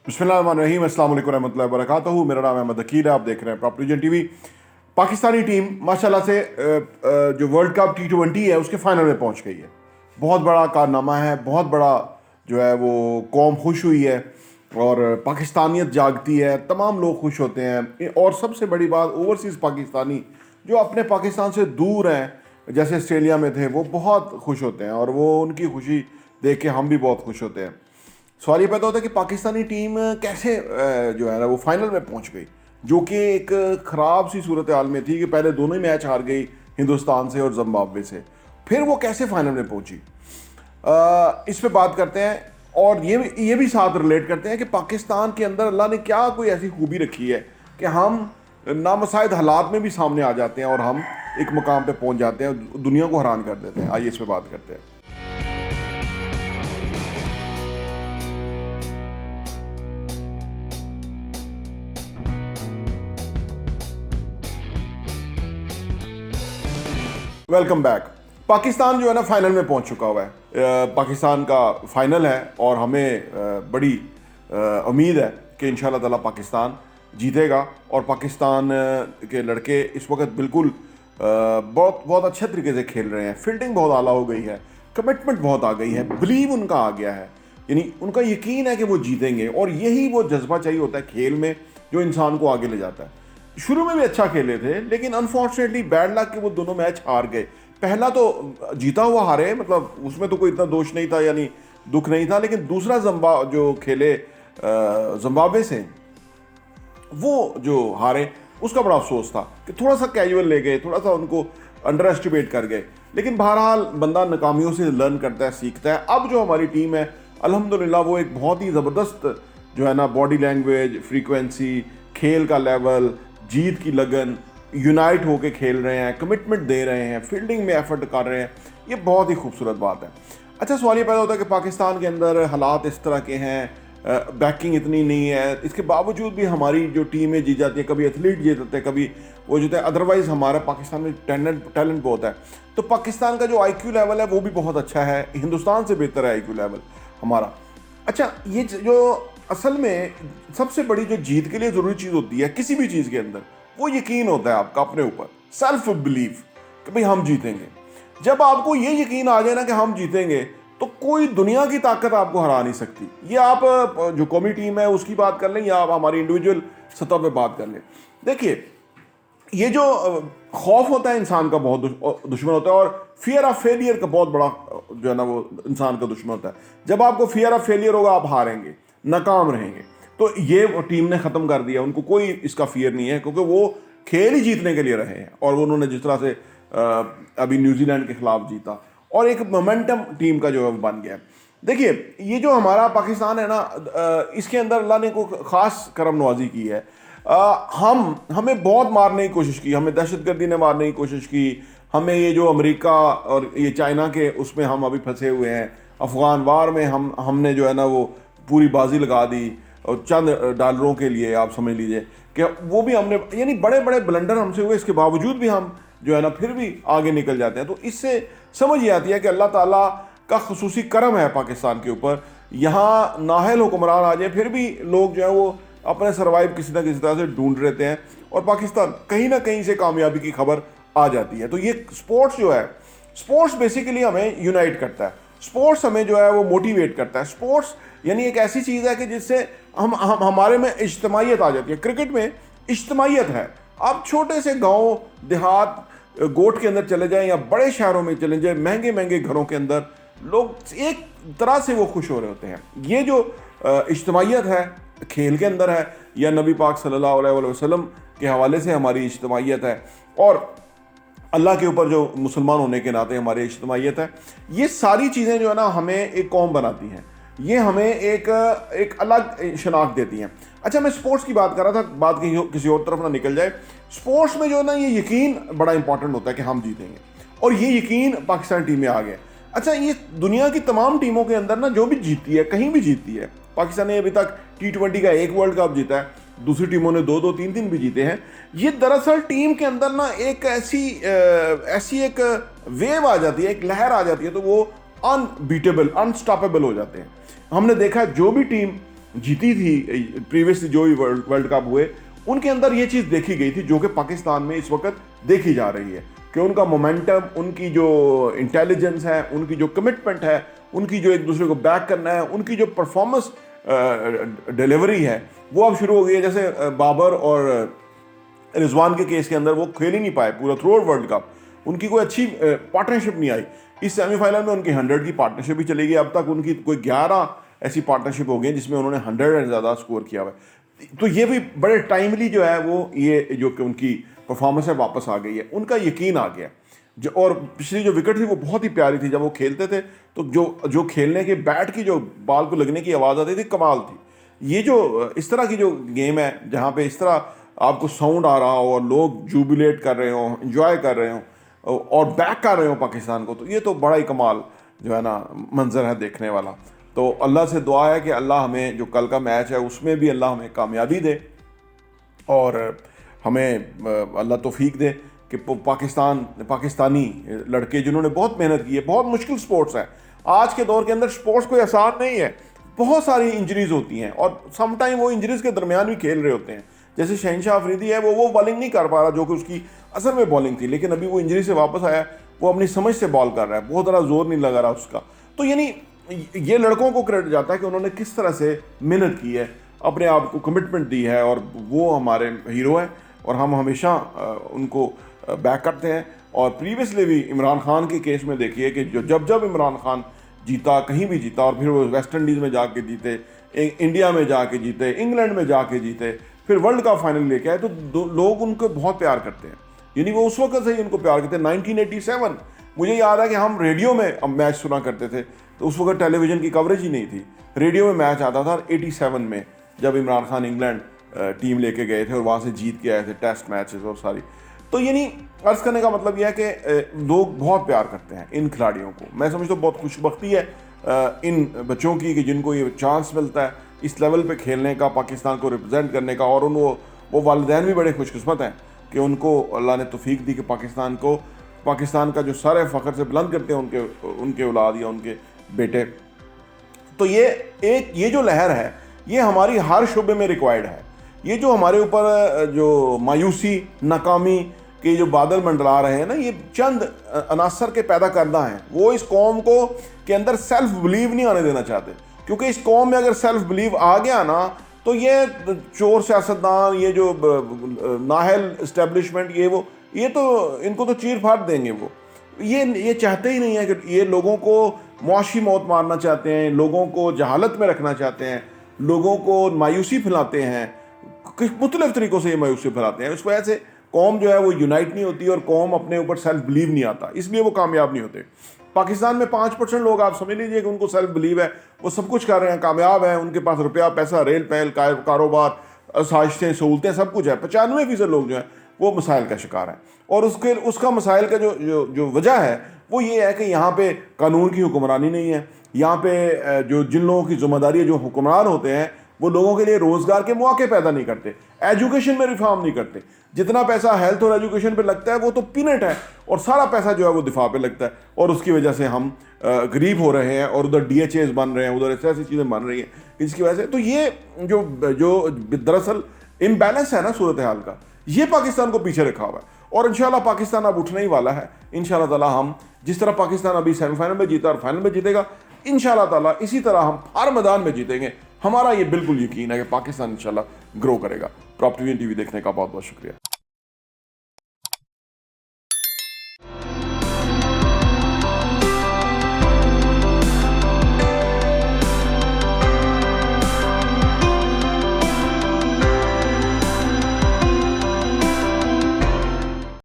बिस्मिल्लाहिर्रहमानिर्रहीम, अस्सलाम वालेकुम रहमतुल्लाहि व बरकातहू। मेरा नाम अहमद अकील है, आप देख रहे हैं property vision TV. Pakistani team माशाल्लाह से जो वर्ल्ड कप T20 है उसके फाइनल में पहुंच गई है। बहुत बड़ा कारनामा है, बहुत बड़ा जो है वो कौम खुश हुई है और पाकिस्तानियत जागती है, तमाम लोग खुश होते हैं। और सबसे बड़ी बात, ओवरसीज़ पाकिस्तानी जो अपने पाकिस्तान से दूर हैं, जैसे ऑस्ट्रेलिया में थे, वो बहुत खुश होते हैं और वो उनकी खुशी देख के हम भी बहुत खुश होते हैं। सवाल ये पैदा होता है कि पाकिस्तानी टीम कैसे जो है ना वो फाइनल में पहुंच गई, जो कि एक ख़राब सी सूरत हाल में थी कि पहले दोनों ही मैच हार गई हिंदुस्तान से और जिम्बाब्वे से। फिर वो कैसे फाइनल में पहुंची, इस पे बात करते हैं। और ये भी साथ रिलेट करते हैं कि पाकिस्तान के अंदर अल्लाह ने क्या कोई ऐसी खूबी रखी है कि हम नामसाइद हालात में भी सामने आ जाते हैं और हम एक मुकाम पे पहुंच जाते हैं, दुनिया को हैरान कर देते हैं। आइए इस पे बात करते हैं। Welcome back. पाकिस्तान जो है ना फाइनल में पहुंच चुका हुआ है। पाकिस्तान का फाइनल है और हमें बड़ी उम्मीद है कि इंशाल्लाह ताला पाकिस्तान जीतेगा। और पाकिस्तान के लड़के इस वक्त बिल्कुल बहुत बहुत अच्छे तरीके से खेल रहे हैं। फील्डिंग बहुत आला हो गई है, कमिटमेंट बहुत आ गई है, बिलीव उनका आ गया है, यानी उनका यकीन है कि वो जीतेंगे। और यही वो जज्बा चाहिए होता है खेल में जो इंसान को आगे ले जाता है। शुरू में भी अच्छा खेले थे, लेकिन अनफॉर्चुनेटली बैड लक के वो दोनों मैच हार गए। पहला तो जीता हुआ हारे, मतलब उसमें तो कोई इतना दोष नहीं था, यानी दुख नहीं था। लेकिन दूसरा जो खेले जिम्बाब्वे से, वो जो हारे, उसका बड़ा अफसोस था कि थोड़ा सा कैजुअल ले गए, थोड़ा सा उनको अंडर एस्टिमेट कर गए। लेकिन बहरहाल बंदा नाकामियों से लर्न करता है, सीखता है। अब जो हमारी टीम है अल्हम्दुलिल्लाह, वो एक बहुत ही ज़बरदस्त जो है ना बॉडी लैंग्वेज, फ्रीक्वेंसी, खेल का लेवल, जीत की लगन, यूनाइट होके खेल रहे हैं, कमिटमेंट दे रहे हैं, फील्डिंग में एफर्ट कर रहे हैं। ये बहुत ही खूबसूरत बात है। अच्छा, सवाल ये पैदा होता है कि पाकिस्तान के अंदर हालात इस तरह के हैं, बैकिंग इतनी नहीं है, इसके बावजूद भी हमारी जो टीमें जीत जाती है, कभी एथलीट जीतते हैं, कभी वो जीते हैं। अदरवाइज़ हमारा पाकिस्तान में टैलेंट बहुत है। तो पाकिस्तान का जो IQ लेवल है वो भी बहुत अच्छा है, हिंदुस्तान से बेहतर है IQ लेवल हमारा। अच्छा, ये जो असल में सबसे बड़ी जो जीत के लिए ज़रूरी चीज़ होती है किसी भी चीज़ के अंदर, वो यकीन होता है आपका अपने ऊपर, सेल्फ बिलीफ कि भाई हम जीतेंगे। जब आपको ये यकीन आ जाए ना कि हम जीतेंगे, तो कोई दुनिया की ताकत आपको हरा नहीं सकती। ये आप जो कौमी टीम है उसकी बात कर लें या आप हमारी इंडिविजुअल सतह पे बात कर लें। देखिए, ये जो खौफ होता है इंसान का बहुत दुश्मन होता है, और फियर ऑफ फेलियर का बहुत बड़ा जो है ना वो इंसान का दुश्मन होता है। जब आपको फियर ऑफ फेलियर होगा, आप हारेंगे, नाकाम रहेंगे। तो ये टीम ने ख़त्म कर दिया, उनको कोई इसका फियर नहीं है, क्योंकि वो खेल ही जीतने के लिए रहे हैं। और उन्होंने जिस तरह से अभी न्यूजीलैंड के खिलाफ जीता, और एक मोमेंटम टीम का जो है बन गया। देखिए, ये जो हमारा पाकिस्तान है ना, इसके अंदर अल्लाह ने को ख़ास करम नवाजी की है। हमें बहुत मारने की कोशिश की, हमें दहशतगर्दी ने मारने की कोशिश की, हमें ये जो अमेरिका और ये चाइना के उसमें हम अभी फंसे हुए हैं, अफ़गान वार में हमने जो है ना वो पूरी बाजी लगा दी, और चंद डॉलरों के लिए आप समझ लीजिए कि वो भी हमने, यानी बड़े बड़े ब्लंडर हमसे हुए, इसके बावजूद भी हम जो है ना फिर भी आगे निकल जाते हैं। तो इससे समझ ये आती है कि अल्लाह ताला का खुसूसी करम है पाकिस्तान के ऊपर। यहाँ नाहल हुक्मरान आ जाए, फिर भी लोग जो है वो अपने सर्वाइव किसी ना किसी तरह से ढूंढ रहते हैं, और पाकिस्तान कहीं ना कहीं से कामयाबी की खबर आ जाती है। तो ये स्पोर्ट्स जो है, स्पोर्ट्स बेसिकली हमें यूनाइट करता है, स्पोर्ट्स हमें जो है वो मोटिवेट करता है। स्पोर्ट्स यानी एक ऐसी चीज़ है कि जिससे हमारे में इज्तमाहियत आ जाती है। क्रिकेट में इज्तमाहियत है। आप छोटे से गांव देहात गोट के अंदर चले जाएं या बड़े शहरों में चले जाएं, महंगे महंगे घरों के अंदर लोग एक तरह से वो खुश हो रहे होते हैं। ये जो इज्तमाहियत है खेल के अंदर है, या नबी पाक सल्लल्लाहु अलैहि वसल्लम के हवाले से हमारी इज्तमाहियत है, और अल्लाह के ऊपर जो मुसलमान होने के नाते हमारी इज्तमाहियत है। ये सारी चीज़ें जो है ना हमें एक कौम बनाती हैं, ये हमें एक अलग शनाख्त देती हैं। अच्छा, मैं स्पोर्ट्स की बात कर रहा था, बात किसी और तरफ ना निकल जाए। स्पोर्ट्स में जो है ना ये यकीन बड़ा इंपॉर्टेंट होता है कि हम जीतेंगे, और ये यकीन पाकिस्तान टीम में आ गया। अच्छा, ये दुनिया की तमाम टीमों के अंदर ना जो भी जीतती है, कहीं भी जीतती है, पाकिस्तान ने अभी तक T20 का एक वर्ल्ड कप जीता है, दूसरी टीमों ने 2-2, 3-3 भी जीते हैं। ये दरअसल टीम के अंदर ना एक ऐसी एक वेव आ जाती है, एक लहर आ जाती है, तो वो अनबीटेबल, अनस्टॉपेबल हो जाते हैं। हमने देखा जो भी टीम जीती थी प्रीवियसली जो भी वर्ल्ड कप हुए, उनके अंदर ये चीज़ देखी गई थी जो कि पाकिस्तान में इस वक्त देखी जा रही है कि उनका मोमेंटम, उनकी जो इंटेलिजेंस है, उनकी जो कमिटमेंट है, उनकी जो एक दूसरे को बैक करना है, उनकी जो परफॉर्मेंस डिलीवरी है वो अब शुरू हो गई है। जैसे बाबर और रिजवान के केस के अंदर वो खेल ही नहीं पाए पूरा थ्रू आउट वर्ल्ड कप, उनकी कोई अच्छी पार्टनरशिप नहीं आई। इस सेमीफाइनल में उनकी 100 की पार्टनरशिप भी चली गई। अब तक उनकी कोई 11 ऐसी पार्टनरशिप हो गई जिसमें उन्होंने 100 से ज़्यादा स्कोर किया हुआ है। तो ये भी बड़े टाइमली जो है वो ये जो कि उनकी परफॉर्मेंस है वापस आ गई है, उनका यकीन आ गया। जो और पिछली जो विकेट थी वो बहुत ही प्यारी थी, जब वो खेलते थे तो जो खेलने के बैट की जो बॉल को लगने की आवाज़ आती थी, कमाल थी। ये जो इस तरह की जो गेम है जहाँ पे इस तरह आपको साउंड आ रहा हो और लोग जुबिलेट कर रहे हो, एंजॉय कर रहे हो और बैक कर रहे हो पाकिस्तान को, तो ये तो बड़ा ही कमाल जो है ना मंजर है देखने वाला। तो अल्लाह से दुआ है कि अल्लाह हमें जो कल का मैच है उसमें भी अल्लाह हमें कामयाबी दे और हमें अल्लाह तौफीक दे कि पाकिस्तानी लड़के जिन्होंने बहुत मेहनत की है। बहुत मुश्किल स्पोर्ट्स है, आज के दौर के अंदर स्पोर्ट्स कोई आसान नहीं है, बहुत सारी इंजरीज होती हैं और समटाइम वो इंजरीज के दरमियान भी खेल रहे होते हैं। जैसे शहनशाह अफरीदी है, वो बॉलिंग नहीं कर पा रहा जो कि उसकी असल में बॉलिंग थी, लेकिन अभी वो इंजरी से वापस आया, वो अपनी समझ से बॉल कर रहा है, बहुत ज़्यादा जोर नहीं लगा रहा उसका। तो यानी ये लड़कों को क्रेडिट जाता है कि उन्होंने किस तरह से मेहनत की है, अपने आप को कमिटमेंट दी है और वो हमारे हीरो हैं और हम हमेशा उनको बैक करते हैं। और प्रीवियसली भी इमरान खान के केस में देखिए कि जब इमरान खान जीता, कहीं भी जीता और फिर वो वेस्ट इंडीज़ में जाके जीते, इंडिया में जाके जीते, इंग्लैंड में जाके जीते, फिर वर्ल्ड कप फाइनल लेके आए, तो लोग उनको बहुत प्यार करते हैं। यानी वो उस वक्त से ही उनको प्यार करते हैं। 1987 मुझे याद है कि हम रेडियो में मैच सुना करते थे, तो उस वक्त टेलीविज़न की कवरेज ही नहीं थी, रेडियो में मैच आता था 87 में, जब इमरान खान इंग्लैंड टीम लेके गए थे और वहाँ से जीत के आए थे टेस्ट मैचेस और सारी। तो यानी अर्ज करने का मतलब यह है कि लोग बहुत प्यार करते हैं इन खिलाड़ियों को। मैं समझता हूँ बहुत खुशबख्ती है इन बच्चों की कि जिनको ये चांस मिलता है इस लेवल पे खेलने का, पाकिस्तान को रिप्रेजेंट करने का। और वो वालिदैन भी बड़े खुशकिस्मत हैं कि उनको अल्लाह ने तौफीक दी कि पाकिस्तान का जो सर फ़ख्र से बुलंद करते हैं उनके औलाद या उनके बेटे। तो ये जो लहर है ये हमारी हर शुबे में रिक्वायर्ड है। ये जो हमारे ऊपर जो मायूसी, नाकामी के जो बादल मंडरा रहे हैं ना, ये चंद अनासर के पैदा करना है। वो इस कौम को के अंदर सेल्फ बिलीव नहीं आने देना चाहते, क्योंकि इस कौम में अगर सेल्फ बिलीव आ गया ना तो ये चोर सियासतदान, ये जो नाहल इस्टेब्लिशमेंट, ये तो इनको तो चीर फाड़ देंगे। वो ये चाहते ही नहीं है कि ये लोगों को मुआशी मौत मारना चाहते हैं, लोगों को जहालत में रखना चाहते हैं, लोगों को मायूसी फैलाते हैं, मुख्तलिफ तरीक़ों से ये मायूसी फैलाते हैं। इस वजह से कौम जो है वो यूनाइट नहीं होती और कौम अपने ऊपर सेल्फ बिलीव नहीं आता, इसलिए वो कामयाब नहीं होते। पाकिस्तान में 5% लोग आप समझ लीजिए कि उनको सेल्फ बिलीव है, वो सब कुछ कर रहे हैं, कामयाब हैं, उनके पास रुपया पैसा, रेल पहल, कारोबार, साजिशें, सहूलतें, सब कुछ है। 95% लोग जो हैं वो मसाइल का शिकार हैं। और उसका मसाइल का जो वजह है वो ये है कि यहाँ पे कानून की हुक्मरानी नहीं है। यहाँ पे जिन लोगों की जिम्मेदारी है, जो हुक्मरान होते हैं, वो लोगों के लिए रोज़गार के मौके पैदा नहीं करते, एजुकेशन में रिफॉर्म नहीं करते। जितना पैसा हेल्थ और एजुकेशन पे लगता है वो तो पीनट है, और सारा पैसा जो है वो दिफा पे लगता है। और उसकी वजह से हम गरीब हो रहे हैं और उधर DHAs बन रहे हैं, उधर ऐसी चीज़ें बन रही हैं इसकी वजह से। तो ये जो दरअसल इम्बैलेंस है ना सूरत हाल का, ये पाकिस्तान को पीछे रखा हुआ है। और इंशाल्लाह पाकिस्तान अब उठने ही वाला है इंशाल्लाह ताला। हम जिस तरह पाकिस्तान अभी सेमीफाइनल में जीता और फाइनल में जीतेगा, इंशाल्लाह ताला इसी तरह हम हर मैदान में जीतेंगे। हमारा ये बिल्कुल यकीन है कि पाकिस्तान इंशाल्लाह ग्रो करेगा। प्रॉप TV देखने का बहुत बहुत शुक्रिया।